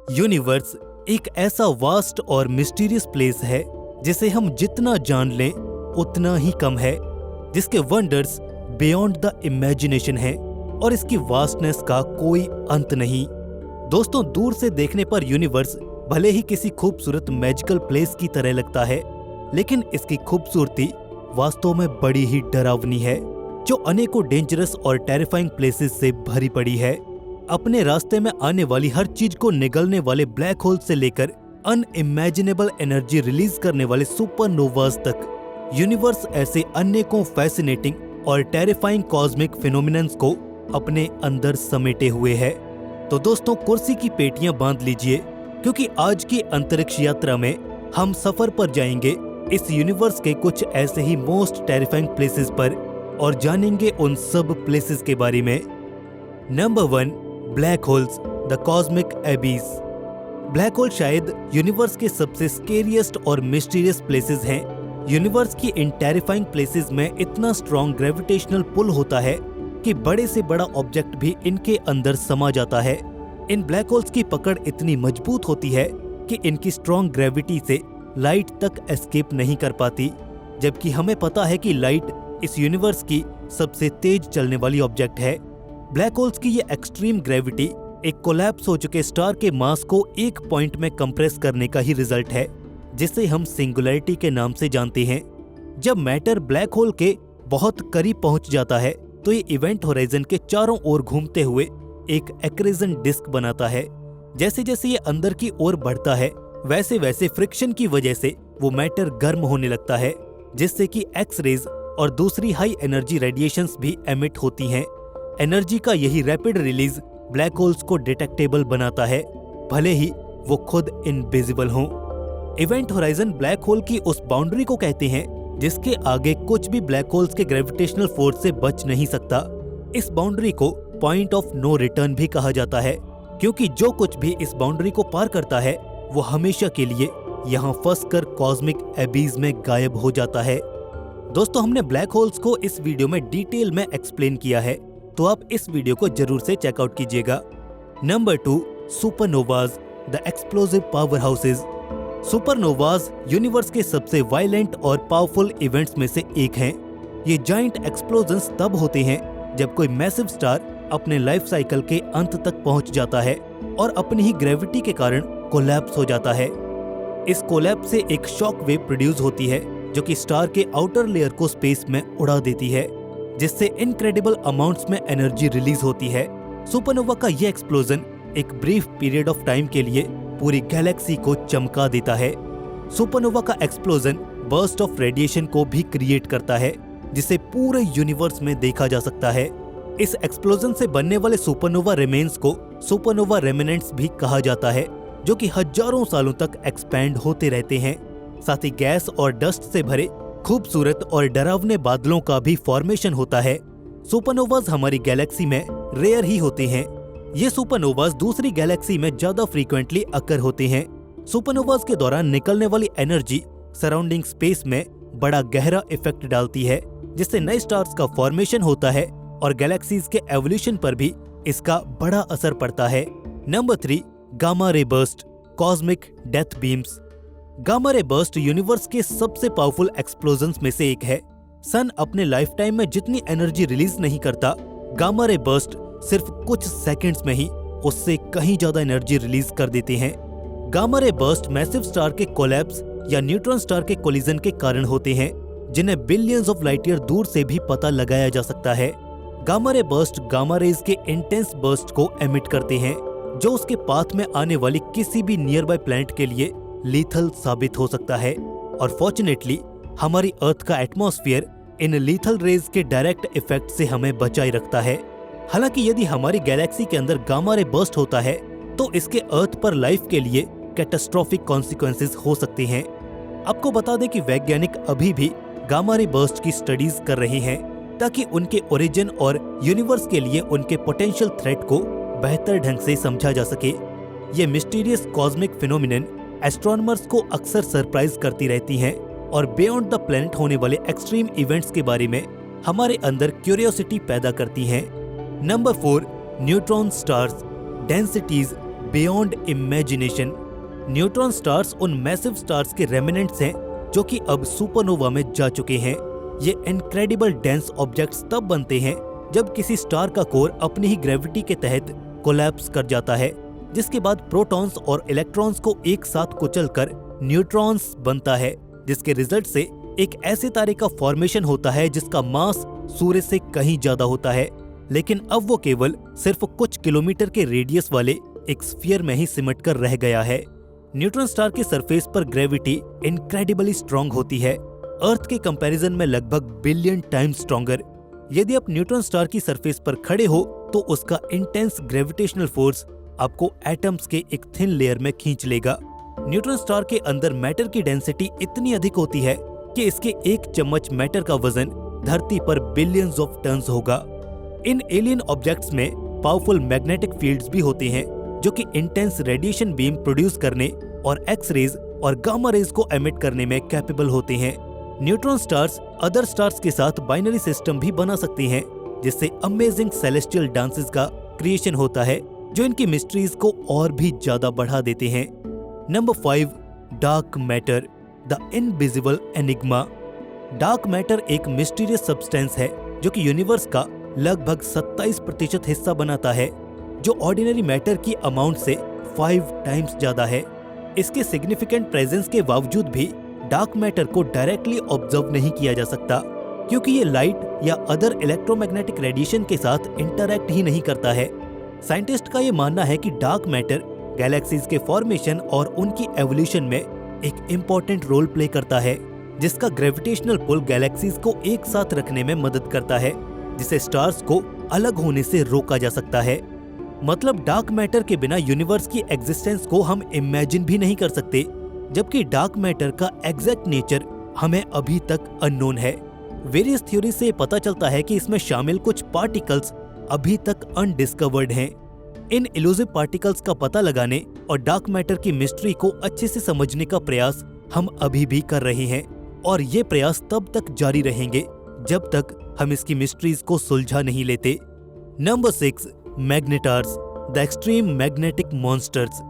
Universe एक ऐसा vast और मिस्टीरियस प्लेस है जिसे हम जितना जान लें उतना ही कम है, जिसके वंडर्स बियॉन्ड द इमेजिनेशन है और इसकी वास्टनेस का कोई अंत नहीं। दोस्तों, दूर से देखने पर यूनिवर्स भले ही किसी खूबसूरत मैजिकल प्लेस की तरह लगता है, लेकिन इसकी खूबसूरती वास्तव में बड़ी ही डरावनी है, जो अनेकों डेंजरस और टेरिफाइंग प्लेसेस से भरी पड़ी है। अपने रास्ते में आने वाली हर चीज को निगलने वाले ब्लैक होल से लेकर अनइमेजिनेबल एनर्जी रिलीज करने वाले सुपरनोवाज तक, यूनिवर्स ऐसे अनेकों फैसिनेटिंग और टेरिफाइंग कॉस्मिक फिनोमिनन्स को अपने अंदर समेटे हुए है। तो दोस्तों, कुर्सी की पेटियां बांध लीजिए, क्योंकि आज की अंतरिक्ष यात्रा में हम सफर पर जाएंगे इस यूनिवर्स के कुछ ऐसे ही मोस्ट टेरिफाइंग प्लेसेस पर और जानेंगे उन सब प्लेसेस के बारे में। Number 1, black holes, the cosmic Abies. Black hole शायद यूनिवर्स के सबसे स्केरियस्ट और मिस्टीरियस प्लेसेस हैं। यूनिवर्स की इन टेरिफाइंग प्लेसेस में इतना स्ट्रॉन्ग ग्रेविटेशनल पुल होता है कि बड़े से बड़ा ऑब्जेक्ट भी इनके अंदर समा जाता है। इन ब्लैक होल्स की पकड़ इतनी मजबूत होती है कि इनकी स्ट्रॉन्ग ग्रेविटी से लाइट तक एस्केप नहीं कर पाती, जबकि हमें पता है कि लाइट इस यूनिवर्स की सबसे तेज चलने वाली ऑब्जेक्ट है। ब्लैक होल्स की ये एक्सट्रीम ग्रेविटी एक कोलैप्स हो चुके स्टार के मास को एक पॉइंट में कंप्रेस करने का ही रिजल्ट है, जिसे हम सिंगुलैरिटी के नाम से जानते हैं। जब मैटर ब्लैक होल के बहुत करीब पहुंच जाता है तो ये इवेंट होराइजन के चारों ओर घूमते हुए एक एक्रेजन डिस्क बनाता है। जैसे जैसे ये अंदर की ओर बढ़ता है, वैसे वैसे फ्रिक्शन की वजह से वो मैटर गर्म होने लगता है, जिससे कि एक्स रेज और दूसरी हाई एनर्जी रेडिएशंस भी एमिट होती हैं। एनर्जी का यही रैपिड रिलीज ब्लैक होल्स को डिटेक्टेबल बनाता है, भले ही वो खुद इनविजिबल हों। इवेंट होराइजन ब्लैक होल की उस बाउंड्री को कहते हैं जिसके आगे कुछ भी ब्लैक होल्स के ग्रेविटेशनल फोर्स से बच नहीं सकता। इस बाउंड्री को पॉइंट ऑफ नो रिटर्न भी कहा जाता है, क्योंकि जो कुछ भी इस बाउंड्री को पार करता है वो हमेशा के लिए यहाँ फंसकर कॉस्मिक एबीज में गायब हो जाता है। दोस्तों, हमने ब्लैक होल्स को इस वीडियो में डिटेल में एक्सप्लेन किया है, तो आप इस वीडियो को जरूर से चेकआउट कीजिएगा। Number 2, Supernovas, the explosive power houses. Supernovas universe के सबसे वायलेंट और पावरफुल इवेंट्स में से एक हैं। ये जाइंट एक्सप्लोजन्स तब होते हैं जब कोई मैसिव स्टार अपने लाइफ साइकिल के अंत तक पहुंच जाता है और अपनी ही ग्रेविटी के कारण कोलैप्स हो जाता है। इस कोलैप्स से एक शॉक वेव प्रोड्यूस होती है जो कि स्टार के आउटर लेयर को स्पेस में उड़ा देती है, जिससे इनक्रेडिबल अमाउंट्स में एनर्जी रिलीज होती है। सुपरनोवा का यह एक्सप्लोजन एक ब्रीफ पीरियड ऑफ टाइम के लिए पूरी गैलेक्सी को चमका देता है। सुपरनोवा का एक्सप्लोजन बर्स्ट ऑफ रेडिएशन को भी क्रिएट करता है, जिसे पूरे यूनिवर्स में देखा जा सकता है। इस एक्सप्लोजन से बनने वाले सुपरनोवा रिमेन्स को सुपरनोवा रेमिनेंट्स भी कहा जाता है, जो कि हजारों सालों तक एक्सपैंड होते रहते हैं। साथ ही गैस और डस्ट से भरे खूबसूरत और डरावने बादलों का भी फॉर्मेशन होता है। सुपरनोवाज हमारी गैलेक्सी में रेयर ही होते हैं। ये सुपरनोवाज दूसरी गैलेक्सी में ज्यादा फ्रीक्वेंटली अकर होते हैं। सुपरनोवाज के दौरान निकलने वाली एनर्जी सराउंडिंग स्पेस में बड़ा गहरा इफेक्ट डालती है, जिससे नए स्टार्स का फॉर्मेशन होता है और गैलेक्सीज के एवोल्यूशन पर भी इसका बड़ा असर पड़ता है। Number 3, gamma ray burst, cosmic death beams. Gamma ray burst universe के सबसे पावरफुल एक्सप्लोजन्स में से एक है। सन अपने लाइफ टाइम में जितनी एनर्जी रिलीज नहीं करता, गामा रे बर्स्ट सिर्फ कुछ सेकंड्स में ही उससे कहीं ज्यादा एनर्जी रिलीज कर देते हैं। Gamma ray burst massive star के कोलैप्स या न्यूट्रॉन स्टार के कोलिजन के कारण होते हैं, जिन्हें बिलियंस ऑफ लाइट ईयर दूर से भी पता लगाया जा सकता है। Gamma ray burst gamma rays के इंटेंस बर्स्ट को एमिट करते हैं, जो उसके पाथ में आने वाली किसी भी नियर बाय प्लैनेट के लिए लीथल साबित हो सकता है। और फॉर्चुनेटली हमारी अर्थ का एटमॉस्फेयर इन लीथल रेज के डायरेक्ट इफेक्ट से हमें बचाए रखता है। हालांकि यदि हमारी गैलेक्सी के अंदर गामा रे बर्स्ट होता है तो इसके अर्थ पर लाइफ के लिए कैटास्ट्रोफिक कॉन्सिक्वेंसेस हो सकते हैं। आपको बता दें कि वैज्ञानिक अभी भी गामा रे बर्स्ट की स्टडीज कर रहे हैं, ताकि उनके ओरिजिन और यूनिवर्स के लिए उनके पोटेंशियल थ्रेट को बेहतर ढंग से समझा जा सके। ये मिस्टीरियस कॉस्मिक फिनोमिनन एस्ट्रोनॉमर्स को अक्सर सरप्राइज करती रहती हैं और बियॉन्ड द प्लैनेट होने वाले एक्सट्रीम इवेंट्स के बारे में हमारे अंदर क्यूरियोसिटी पैदा करती हैं। Number 4, neutron stars, densities beyond imagination. Neutron stars उन मैसिव स्टार्स के रेमिनेंट्स हैं जो कि अब सुपरनोवा में जा चुके हैं। ये इनक्रेडिबल डेंस ऑब्जेक्ट्स तब बनते हैं जब किसी स्टार का कोर अपनी ही ग्रेविटी के तहत कोलैप्स कर जाता है, जिसके बाद प्रोटॉन्स और इलेक्ट्रॉन्स को एक साथ कुचलकर न्यूट्रॉन्स बनता है, जिसके रिजल्ट से एक ऐसे तारे का फॉर्मेशन होता है जिसका मास सूर्य से कहीं ज्यादा होता है, लेकिन अब वो केवल सिर्फ कुछ किलोमीटर के रेडियस वाले एक स्फीयर में ही सिमट कर रह गया है। न्यूट्रॉन स्टार के सरफेस पर ग्रेविटी इनक्रेडिबली स्ट्रॉन्ग होती है, अर्थ के कंपैरिजन में लगभग बिलियन टाइम्स स्ट्रॉन्गर। यदि आप न्यूट्रॉन स्टार की सरफेस पर खड़े हो तो उसका इंटेंस ग्रेविटेशनल फोर्स आपको एटम्स के एक थिन लेयर में खींच लेगा। न्यूट्रॉन स्टार के अंदर मैटर की डेंसिटी इतनी अधिक होती है कि इसके एक चम्मच मैटर का वजन धरती पर बिलियंस ऑफ टन्स होगा। इन एलियन ऑब्जेक्ट्स में पावरफुल मैग्नेटिक फील्ड्स भी होते हैं जो कि इंटेंस रेडिएशन बीम प्रोड्यूस करने और एक्स रेज और गामा रेज को एमिट करने में कैपेबल होते हैं। न्यूट्रॉन स्टार्स अदर स्टार्स के साथ बाइनरी सिस्टम भी बना सकती हैं, जिससे अमेजिंग सेलेस्टियल डांसेस का क्रिएशन होता है जो इनकी मिस्ट्रीज को और भी ज्यादा बढ़ा देते हैं। Number 5, dark matter, the invisible enigma. Dark matter एक मिस्टीरियस सब्सटेंस है जो कि यूनिवर्स का लगभग 27% हिस्सा बनाता है, जो ऑर्डिनरी मैटर की अमाउंट से 5 टाइम्स ज्यादा है। इसके सिग्निफिकेंट प्रेजेंस के बावजूद भी डार्क मैटर को डायरेक्टली ऑब्जर्व नहीं किया जा सकता, क्योंकि ये लाइट या अदर इलेक्ट्रोमैग्नेटिक रेडिएशन के साथ इंटरैक्ट ही नहीं करता है। साइंटिस्ट का ये मानना है कि डार्क मैटर गैलेक्सीज के फॉर्मेशन और उनकी एवोल्यूशन में एक इम्पोर्टेंट रोल प्ले करता है, जिसका ग्रेविटेशनल पुल गैलेक्सीज को एक साथ रखने में मदद करता है, जिसे स्टार्स को अलग होने से रोका जा सकता है। मतलब डार्क मैटर के बिना यूनिवर्स की एग्जिस्टेंस को हम इमेजिन भी नहीं कर सकते, जबकि डार्क मैटर का एग्जैक्ट नेचर हमें अभी तक अननोन है। वेरियस थ्योरी से पता चलता है कि इसमें शामिल कुछ पार्टिकल्स अभी तक अनडिस्कवर्ड हैं। इन इल्यूसिव पार्टिकल्स का पता लगाने और डार्क मैटर की मिस्ट्री को अच्छे से समझने का प्रयास हम अभी भी कर रहे हैं, और ये प्रयास तब तक जारी रहेंगे जब तक हम इसकी मिस्ट्रीज को सुलझा नहीं लेते। Number 6, magnetars, the extreme magnetic monsters.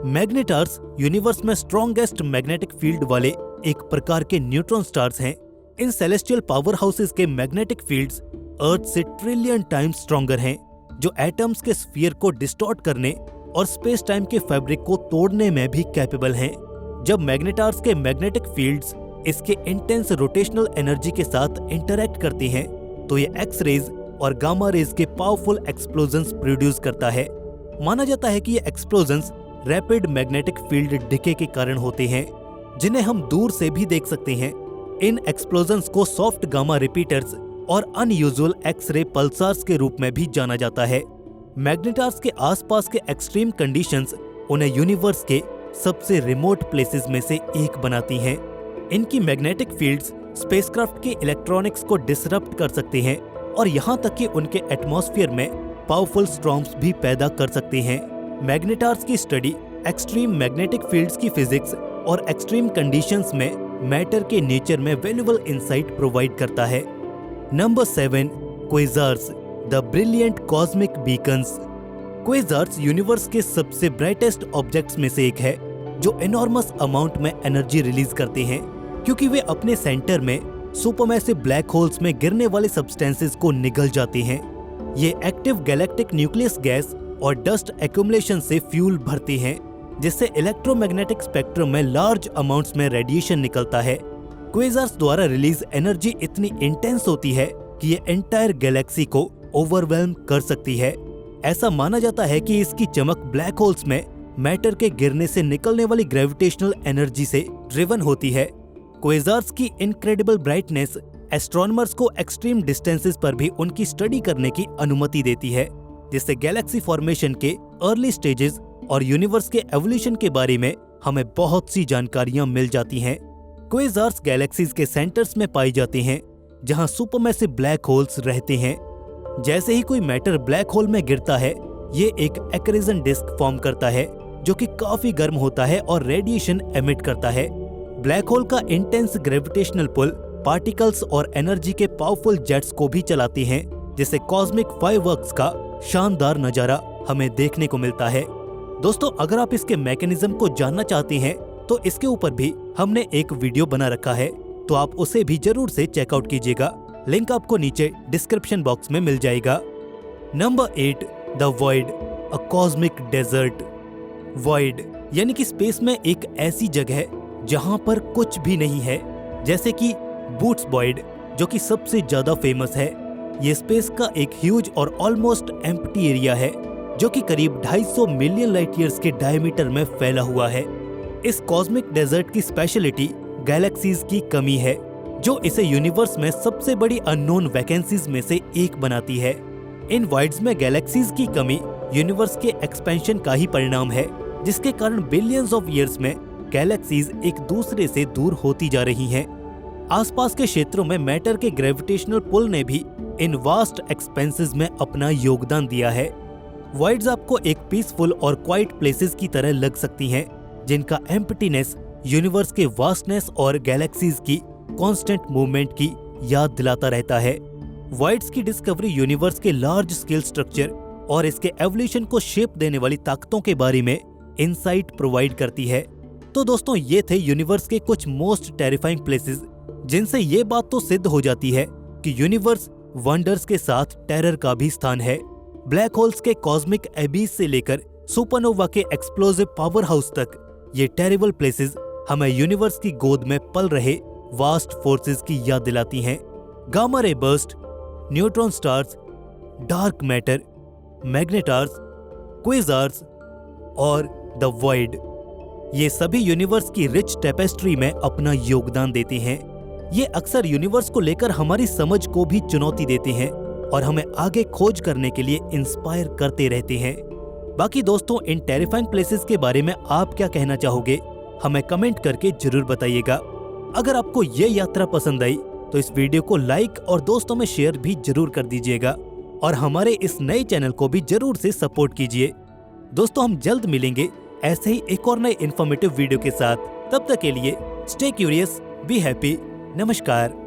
Magnetars universe में स्ट्रॉन्गेस्ट मैग्नेटिक फील्ड वाले एक प्रकार के न्यूट्रॉन स्टार्स हैं। इन सेलेस्टियल पावर हाउसेस के मैग्नेटिक फील्ड्स अर्थ से ट्रिलियन टाइम्स स्ट्रॉन्गर हैं, जो एटम्स के स्फीयर को डिस्टॉर्ट करने और स्पेस टाइम के फैब्रिक को तोड़ने में भी कैपेबल हैं। जब मैग्नेटार्स के मैग्नेटिक फील्ड्स इसके इंटेंस रोटेशनल एनर्जी के साथ इंटरैक्ट करती हैं, तो ये एक्स रेज और गामा रेज के पावरफुल एक्सप्लोजन्स प्रोड्यूस करता है। माना जाता है कि ये explosions rapid magnetic field decay के कारण होते हैं, जिन्हें हम दूर से भी देख सकते हैं। इन एक्सप्लोजन्स को सॉफ्ट गामा रिपीटर्स और अनयूजुअल एक्स-रे पल्सार्स के रूप में भी जाना जाता है। मैग्नेटार्स के आसपास के एक्सट्रीम कंडीशंस उन्हें यूनिवर्स के सबसे रिमोट प्लेसेस में से एक बनाती हैं। इनकी मैग्नेटिक फील्ड्स स्पेसक्राफ्ट के इलेक्ट्रॉनिक्स को डिसरप्ट कर सकते हैं, और यहाँ तक कि उनके एटमॉस्फेयर में पावरफुल स्टॉर्म्स भी पैदा कर सकते हैं। मैग्नेटार्स की स्टडी एक्सट्रीम मैग्नेटिक फील्ड्स की फिजिक्स और एक्सट्रीम कंडीशंस में मैटर के नेचर में वैल्यूएबल इंसाइट प्रोवाइड करता है। Number 7, quasars, the brilliant cosmic beacons. Quasars universe के सबसे ब्राइटेस्ट ऑब्जेक्ट्स में से एक है, जो एनॉर्मस अमाउंट में एनर्जी रिलीज करते हैं, क्योंकि वे अपने सेंटर में सुपरमैसिव ब्लैक होल्स में गिरने वाले सब्सटेंसेस को निगल जाते हैं। ये एक्टिव गैलेक्टिक न्यूक्लियस गैस और डस्ट एक्यूमुलेशन से फ्यूल भरते हैं, जिससे इलेक्ट्रोमैग्नेटिक स्पेक्ट्रम में लार्ज अमाउंट्स में रेडिएशन निकलता है। क्वेज़ार्स द्वारा रिलीज एनर्जी इतनी इंटेंस होती है कि ये एंटायर गैलेक्सी को ओवरवेल्म कर सकती है। ऐसा माना जाता है कि इसकी चमक ब्लैक होल्स में मैटर के गिरने से निकलने वाली ग्रेविटेशनल एनर्जी से ड्रिवन होती है। क्वेज़ार्स की इनक्रेडिबल ब्राइटनेस एस्ट्रोनॉमर्स को एक्सट्रीम डिस्टेंसेस पर भी उनकी स्टडी करने की अनुमति देती है, जिससे गैलेक्सी फॉर्मेशन के अर्ली स्टेजेस और यूनिवर्स के एवोल्यूशन के बारे में हमें बहुत सी जानकारियां मिल जाती हैं। क्वेज़ार्स गैलेक्सीज के सेंटर्स में पाई जाते हैं, जहां सुपरमैसिव ब्लैक होल्स रहते हैं। जैसे ही कोई मैटर ब्लैक होल में गिरता है, ये एक एक्रेजन डिस्क फॉर्म करता है, जो कि काफी गर्म होता है और रेडिएशन एमिट करता है। ब्लैक होल का इंटेंस ग्रेविटेशनल पुल पार्टिकल्स और एनर्जी के पावरफुल जेट्स को भी चलाते हैं, जिससे कॉस्मिक फायरवर्क्स का शानदार नजारा हमें देखने को मिलता है। दोस्तों अगर आप इसके मैकेनिज्म को जानना चाहते हैं तो इसके ऊपर भी हमने एक वीडियो बना रखा है, तो आप उसे भी जरूर से चेकआउट कीजिएगा। लिंक आपको नीचे डिस्क्रिप्शन बॉक्स में मिल जाएगा। Number 8, the void, a cosmic desert. Void यानी कि स्पेस में एक ऐसी जगह जहां पर कुछ भी नहीं है, जैसे कि बूट्स वॉइड जो कि सबसे ज्यादा फेमस है। ये स्पेस का एक ह्यूज और ऑलमोस्ट एम्प्टी एरिया है जो कि करीब 250 मिलियन लाइट ईयर्स के डायमीटर में फैला हुआ है। इस कॉस्मिक डेजर्ट की स्पेशलिटी गैलेक्सीज की कमी है, जो इसे यूनिवर्स में सबसे बड़ी अननोन वैकेंसीज में से एक बनाती है। इन वॉइड्स में गैलेक्सीज की कमी यूनिवर्स के एक्सपेंशन का ही परिणाम है, जिसके कारण बिलियंस ऑफ ईयर्स में गैलेक्सीज एक दूसरे से दूर होती जा रही हैं। आसपास के क्षेत्रों में मैटर के ग्रेविटेशनल पुल ने भी इन वास्ट एक्सपेंसेस में अपना योगदान दिया है। वॉइड्स आपको एक पीसफुल और क्वाइट प्लेसेस की तरह लग सकती हैं, जिनका एम्प्टीनेस यूनिवर्स के वास्टनेस और गैलेक्सीज की कांस्टेंट मूवमेंट की याद दिलाता रहता है। वॉइड्स की डिस्कवरी यूनिवर्स के लार्ज स्केल स्ट्रक्चर और इसके एवोल्यूशन को शेप देने वाली ताकतों के बारे में इंसाइट प्रोवाइड करती है। तो दोस्तों ये थे यूनिवर्स के कुछ मोस्ट टेरिफाइंग प्लेसेस, जिनसे ये बात तो सिद्ध हो जाती है कि यूनिवर्स वंडर्स के साथ टेरर का भी स्थान है। ब्लैक होल्स के कॉस्मिक एबीज से लेकर सुपरनोवा के एक्सप्लोसिव पावर हाउस तक ये टेरिबल प्लेसेस हमें यूनिवर्स की गोद में पल रहे वास्ट फोर्सेस की याद दिलाती हैं। Gamma ray burst, neutron stars, dark matter, magnetars, quasars और द वॉइड, ये सभी यूनिवर्स की रिच टेपेस्ट्री में अपना योगदान देते हैं। ये अक्सर यूनिवर्स को लेकर हमारी समझ को भी चुनौती देते हैं और हमें आगे खोज करने के लिए इंस्पायर करते रहते हैं। बाकी दोस्तों इन टेरिफाइंग प्लेसेस के बारे में आप क्या कहना चाहोगे, हमें कमेंट करके जरूर बताइएगा। अगर आपको ये यात्रा पसंद आई तो इस वीडियो को लाइक और दोस्तों में शेयर भी जरूर कर दीजिएगा और हमारे इस नए चैनल को भी जरूर से सपोर्ट कीजिए। दोस्तों हम जल्द मिलेंगे ऐसे ही एक और नए इन्फॉर्मेटिव वीडियो के साथ। तब तक के लिए स्टे क्यूरियस, बी हैप्पी, नमस्कार।